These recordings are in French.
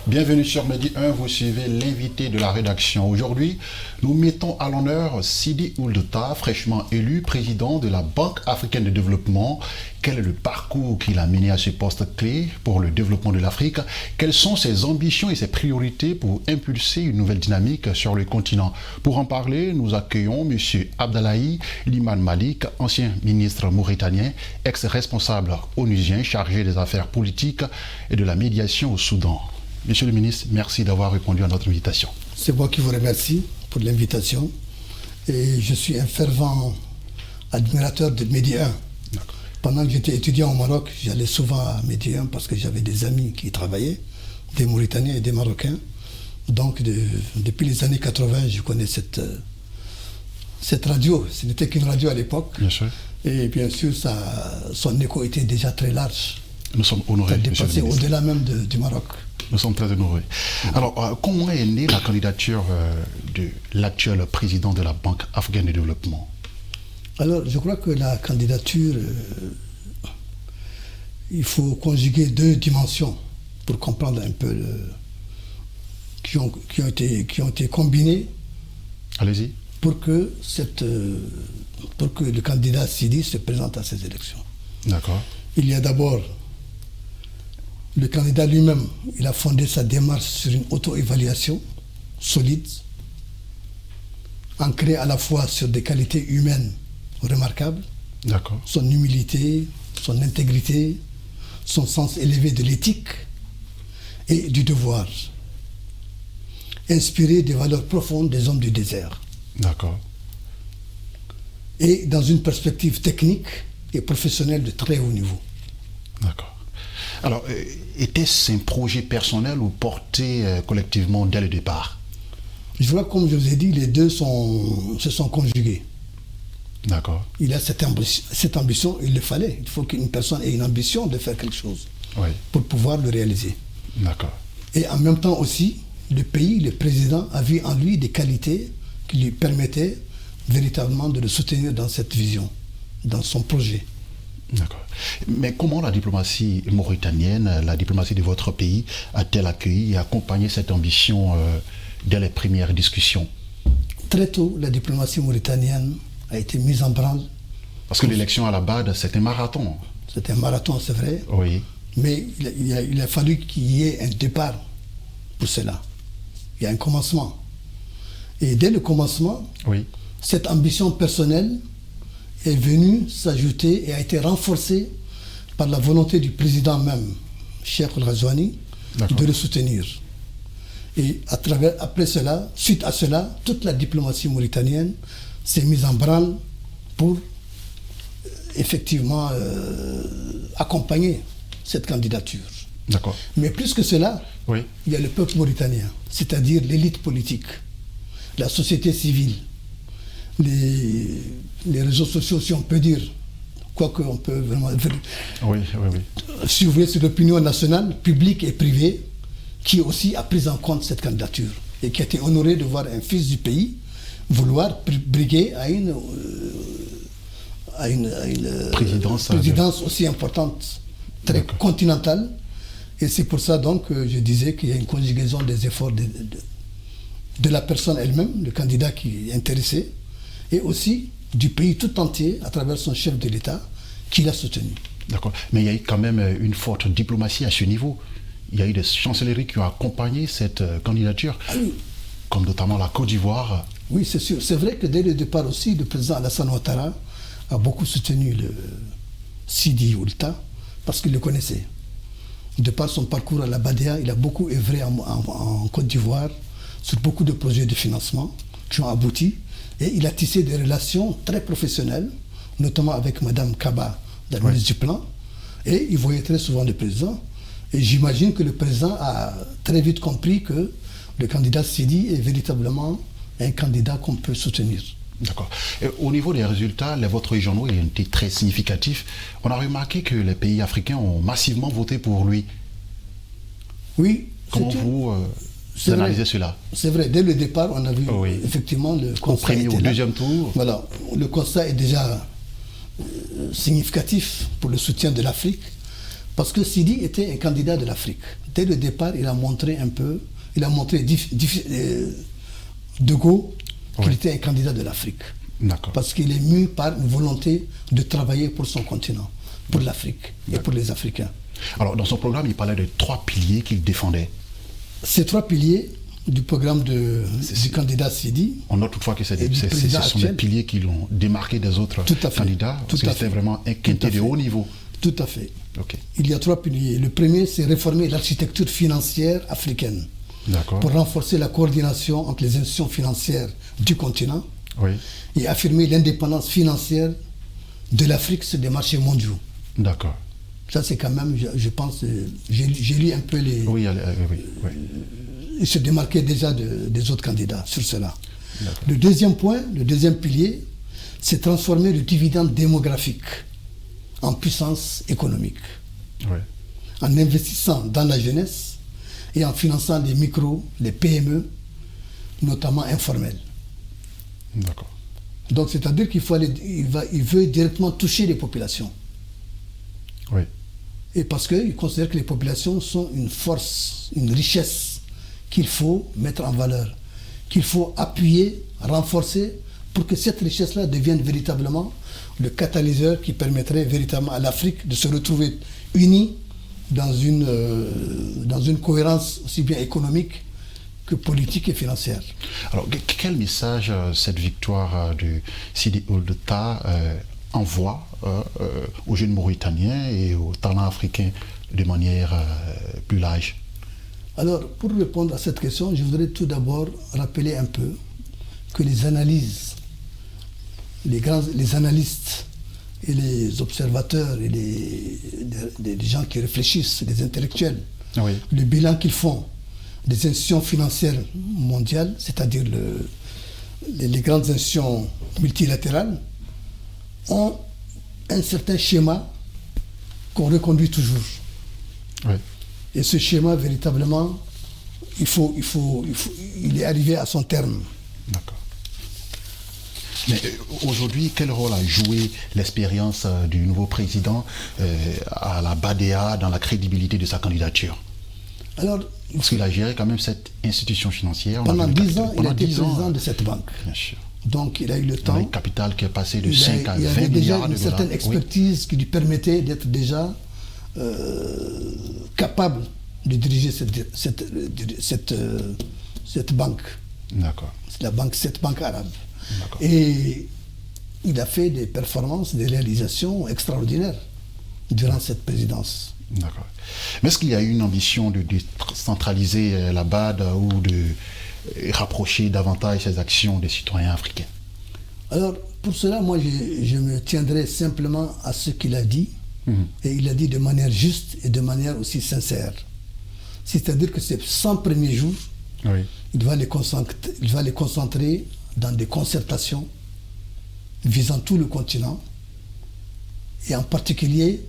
Bienvenue sur Midi 1, vous suivez l'invité de la rédaction. Aujourd'hui, nous mettons à l'honneur Sidi Ould Tah, fraîchement élu président de la Banque africaine de développement. Quel est le parcours qu'il a mené à ce poste clé pour le développement de l'Afrique? Quelles sont ses ambitions et ses priorités pour impulser une nouvelle dynamique sur le continent? Pour en parler, nous accueillons M. Abdallahi Liman Malik, ancien ministre mauritanien, ex-responsable onusien chargé des affaires politiques et de la médiation au Soudan. Monsieur le ministre, merci d'avoir répondu à notre invitation. C'est moi qui vous remercie pour l'invitation. Et je suis un fervent admirateur de Midi 1. Pendant que j'étais étudiant au Maroc, j'allais souvent à Midi 1 parce que j'avais des amis qui y travaillaient, des Mauritaniens et des Marocains. Donc depuis les années 80, je connais cette radio. Ce n'était qu'une radio à l'époque. Bien sûr. Et bien sûr, son écho était déjà très large. Nous sommes honorés. Ça dépassait au-delà même du Maroc. Nous sommes très honorés. Alors, comment est née la candidature de l'actuel président de la Banque africaine de développement? Alors, je crois que la candidature, il faut conjuguer deux dimensions pour comprendre un peu qui ont été combinées. Allez-y. Pour que le candidat Sidi se présente à ces élections. D'accord. Il y a d'abord le candidat lui-même. Il a fondé sa démarche sur une auto-évaluation solide, ancrée à la fois sur des qualités humaines remarquables. D'accord. Son humilité, son intégrité, son sens élevé de l'éthique et du devoir, inspiré des valeurs profondes des hommes du désert. D'accord. Et dans une perspective technique et professionnelle de très haut niveau. D'accord. Alors, était-ce un projet personnel ou porté collectivement dès le départ? Je vois, comme je vous ai dit, les deux se sont conjugués. D'accord. Il a cette ambition, il le fallait. Il faut qu'une personne ait une ambition de faire quelque chose pour pouvoir le réaliser. D'accord. Et en même temps aussi, le pays, le président, a vu en lui des qualités qui lui permettaient véritablement de le soutenir dans cette vision, dans son projet. D'accord. Mais comment la diplomatie mauritanienne, la diplomatie de votre pays, a-t-elle accueilli et accompagné cette ambition dès les premières discussions? Très tôt, la diplomatie mauritanienne a été mise en branle. Parce que l'élection à la BAD, c'est un marathon. C'est un marathon, c'est vrai. Oui. Mais il a fallu qu'il y ait un départ pour cela. Il y a un commencement. Et dès le commencement, cette ambition personnelle est venue s'ajouter et a été renforcée par la volonté du président même, Cheikh Al-Ghazouani, de le soutenir. Et après cela, suite à cela, toute la diplomatie mauritanienne s'est mise en branle pour effectivement accompagner cette candidature. D'accord. Mais plus que cela, il y a le peuple mauritanien, c'est-à-dire l'élite politique, la société civile, les réseaux sociaux, si on peut dire, quoique on peut vraiment suivre sur l'opinion nationale, publique et privée, qui aussi a pris en compte cette candidature et qui a été honoré de voir un fils du pays vouloir briguer à une présidence aussi importante, très continentale. Et c'est pour ça donc que je disais qu'il y a une conjugaison des efforts de la personne elle-même, le candidat qui est intéressé, et aussi du pays tout entier à travers son chef de l'État qui l'a soutenu. D'accord. Mais il y a eu quand même une forte diplomatie à ce niveau. Il y a eu des chancelleries qui ont accompagné cette candidature, comme notamment la Côte d'Ivoire. Oui, c'est sûr. C'est vrai que dès le départ aussi, le président Alassane Ouattara a beaucoup soutenu le Sidi Ould Tah parce qu'il le connaissait. De par son parcours à la BADEA, il a beaucoup œuvré en Côte d'Ivoire sur beaucoup de projets de financement qui ont abouti. Et il a tissé des relations très professionnelles, notamment avec Mme Kaba, la ministre du Plan. Et il voyait très souvent le président. Et j'imagine que le président a très vite compris que le candidat Sidi est véritablement un candidat qu'on peut soutenir. D'accord. Au niveau des résultats, les votes régionaux ont été très significatifs. On a remarqué que les pays africains ont massivement voté pour lui. Oui. Comment vous analysez cela? C'est vrai. Dès le départ, on a vu effectivement le constat. Au premier ou au deuxième tour. Voilà. Le constat est déjà significatif pour le soutien de l'Afrique. Parce que Sidi était un candidat de l'Afrique. Dès le départ, il a montré De Gaulle qu'il était un candidat de l'Afrique. D'accord. Parce qu'il est mu par une volonté de travailler pour son continent, pour l'Afrique et pour les Africains. Alors, dans son programme, il parlait de 3 piliers qu'il défendait. Ces 3 piliers du programme du candidat Sidi. On note toutefois que ce sont des piliers qui l'ont démarqué des autres candidats, parce que c'était vraiment un quintet de haut niveau. Tout à fait. Okay. Il y a 3 piliers. Le premier, c'est réformer l'architecture financière africaine pour renforcer la coordination entre les institutions financières du continent et affirmer l'indépendance financière de l'Afrique sur des marchés mondiaux. D'accord. Ça, c'est quand même, je pense, j'ai lu un peu les... Oui. Il se démarquait déjà des autres candidats sur cela. Le deuxième point, le deuxième pilier, c'est transformer le dividende démographique en puissance économique. En investissant dans la jeunesse et en finançant les micros, les PME, notamment informels. D'accord. Donc, c'est-à-dire il veut directement toucher les populations. Oui. Et parce qu'il considère que les populations sont une force, une richesse qu'il faut mettre en valeur, qu'il faut appuyer, renforcer, pour que cette richesse-là devienne véritablement le catalyseur qui permettrait véritablement à l'Afrique de se retrouver unie dans une cohérence aussi bien économique que politique et financière. Alors, quel message cette victoire de Sidi Ould Tah envoie aux jeunes Mauritaniens et aux talents africains de manière plus large? Alors, pour répondre à cette question, je voudrais tout d'abord rappeler un peu que les analyses, les analystes et les observateurs et les gens qui réfléchissent, les intellectuels, le bilan qu'ils font des institutions financières mondiales, c'est-à-dire les grandes institutions multilatérales, ont un certain schéma qu'on reconduit toujours. Et ce schéma, véritablement, il est arrivé à son terme. D'accord. Mais aujourd'hui, quel rôle a joué l'expérience du nouveau président à la BADEA dans la crédibilité de sa candidature? Alors, parce qu'il a géré quand même cette institution financière. Pendant 10 ans, il a été président de cette banque. Bien sûr. Donc, il a eu le temps. Un capital qui est passé de 5 à 20 milliards de dollars. Il avait déjà une certaine expertise qui lui permettait d'être déjà capable de diriger cette banque. D'accord. Cette banque arabe. Et il a fait des performances, des réalisations extraordinaires durant cette présidence. D'accord. Mais est-ce qu'il y a eu une ambition de centraliser la BAD ou de rapprocher davantage ses actions des citoyens africains? Alors, pour cela, moi, je me tiendrai simplement à ce qu'il a dit, et il a dit de manière juste et de manière aussi sincère. C'est-à-dire que ces 100 premiers jours, il va les concentrer dans des concertations visant tout le continent, et en particulier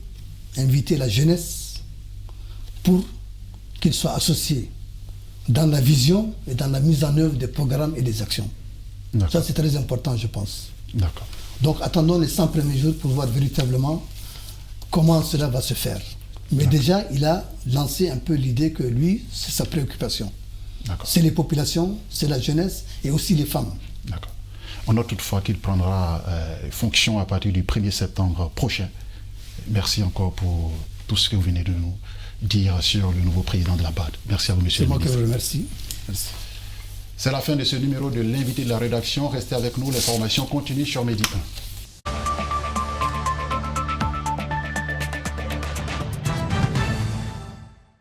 inviter la jeunesse pour qu'ils soient associés dans la vision et dans la mise en œuvre des programmes et des actions. Ça, c'est très important, je pense. D'accord. Donc, attendons les 100 premiers jours pour voir véritablement comment cela va se faire. Mais déjà, il a lancé un peu l'idée que lui, c'est sa préoccupation. C'est les populations, c'est la jeunesse et aussi les femmes. D'accord. On note toutefois qu'il prendra fonction à partir du 1er septembre prochain. Merci encore pour tout ce que vous venez de nous dire sur le nouveau président de la BAD. Merci à vous, monsieur le ministre. C'est moi qui vous remercie. Merci. C'est la fin de ce numéro de l'invité de la rédaction. Restez avec nous, les formations continuent sur Medi 1.